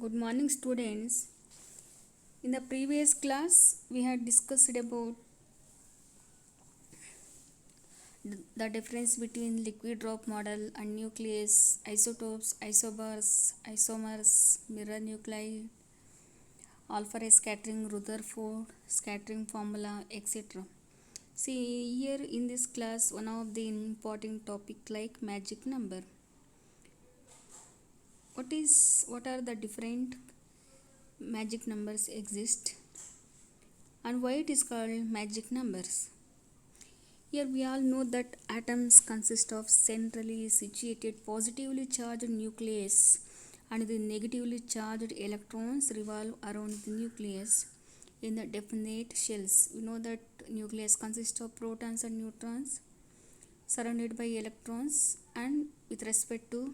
Good morning, students. In the previous class, we had discussed about the difference between liquid drop model and nucleus, isotopes, isobars, isomers, mirror nuclei, alpha ray scattering, Rutherford scattering formula, etc. See here in this class, one of the important topic like magic number. What are the different magic numbers exist and why it is called magic numbers? Here we all know that atoms consist of centrally situated positively charged nucleus and the negatively charged electrons revolve around the nucleus in the definite shells. We know that nucleus consists of protons and neutrons surrounded by electrons, and with respect to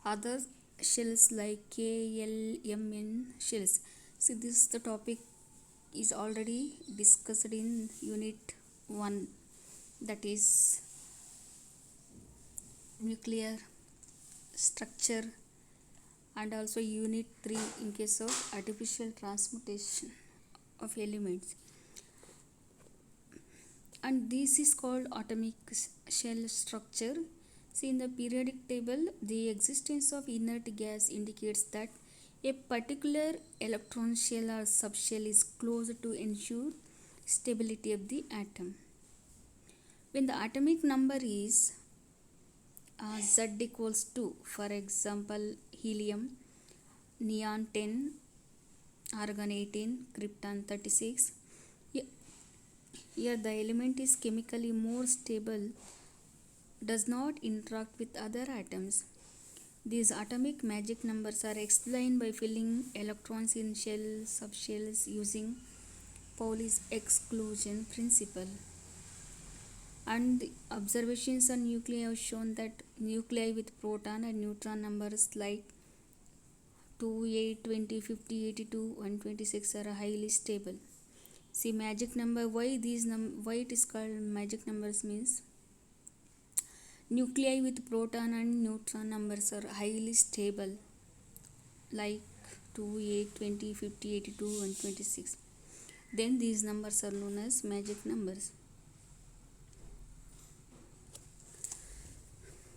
other shells like K, L, M, N shells. See, this the topic is already discussed in unit 1, that is nuclear structure, and also unit 3 in case of artificial transmutation of elements, and this is called atomic shell structure. See, in the periodic table, the existence of inert gas indicates that a particular electron shell or subshell is close to ensure stability of the atom. When the atomic number is Z equals 2, for example, helium, neon 10, argon 18, krypton 36. Here the element is chemically more stable, does not interact with other atoms. These atomic magic numbers are explained by filling electrons in shells, subshells using Pauli's exclusion principle. And the observations on nuclei have shown that nuclei with proton and neutron numbers like 2, 8, 20, 50, 82, 126 are highly stable. See, magic number, why it is called magic numbers means nuclei with proton and neutron numbers are highly stable, like 2, 8, 20, 50, 82, 126. Then these numbers are known as magic numbers.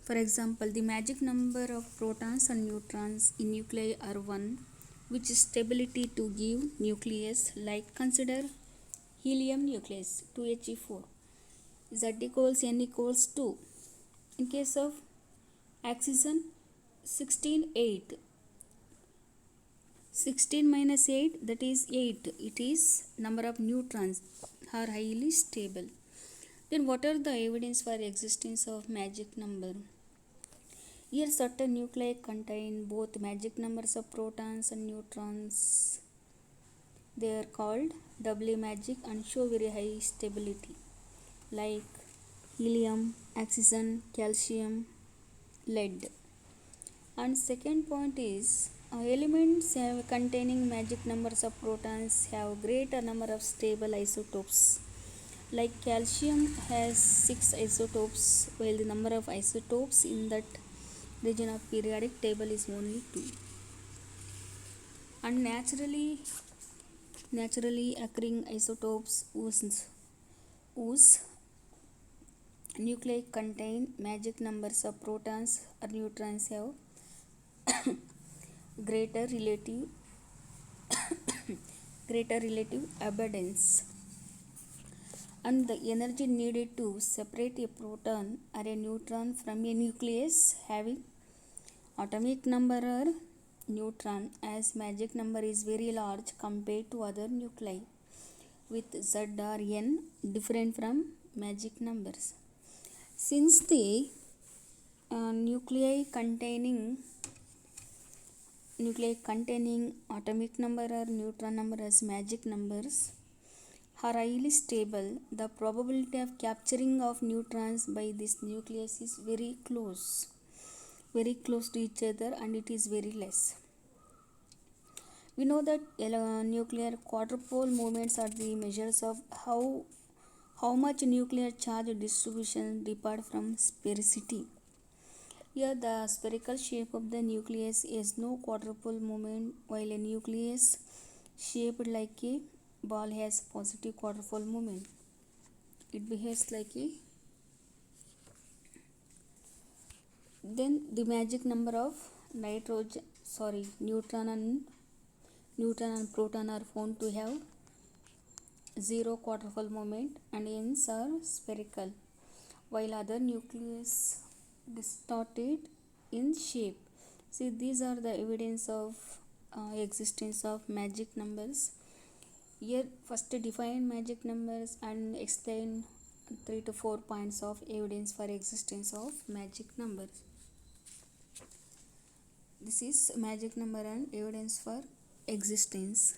For example, the magic number of protons and neutrons in nuclei are 1, which is stability to give nucleus, like consider helium nucleus 2He4, Z equals N equals 2. In case of oxygen 16, 8. 16 minus 8, that is 8. It is number of neutrons are highly stable. Then what are the evidence for existence of magic number? Here certain nuclei contain both magic numbers of protons and neutrons. They are called doubly magic and show very high stability, like helium, oxygen, calcium, lead. And second point is elements containing magic numbers of protons have greater number of stable isotopes. Like calcium has 6 isotopes, while the number of isotopes in that region of periodic table is only 2. And naturally occurring isotopes whose nuclei contain magic numbers of protons or neutrons have greater relative abundance, and the energy needed to separate a proton or a neutron from a nucleus having atomic number or neutron as magic number is very large compared to other nuclei with Z or N different from magic numbers. Since the nuclei containing atomic number or neutron number as magic numbers are highly stable, the probability of capturing of neutrons by this nucleus is very close to each other, and it is very less. We know that nuclear quadrupole movements are the measures of how much nuclear charge distribution depart from sphericity. Here the spherical shape of the nucleus is no quadrupole moment, while a nucleus shaped like a ball has positive quadrupole moment. It behaves like a. Then the magic number of neutron and proton are found to have zero quadrupole moment and ends are spherical, while other nucleus distorted in shape. See, these are the evidence of existence of magic numbers. Here, first define magic numbers and explain 3 to 4 points of evidence for existence of magic numbers. This is magic number and evidence for existence.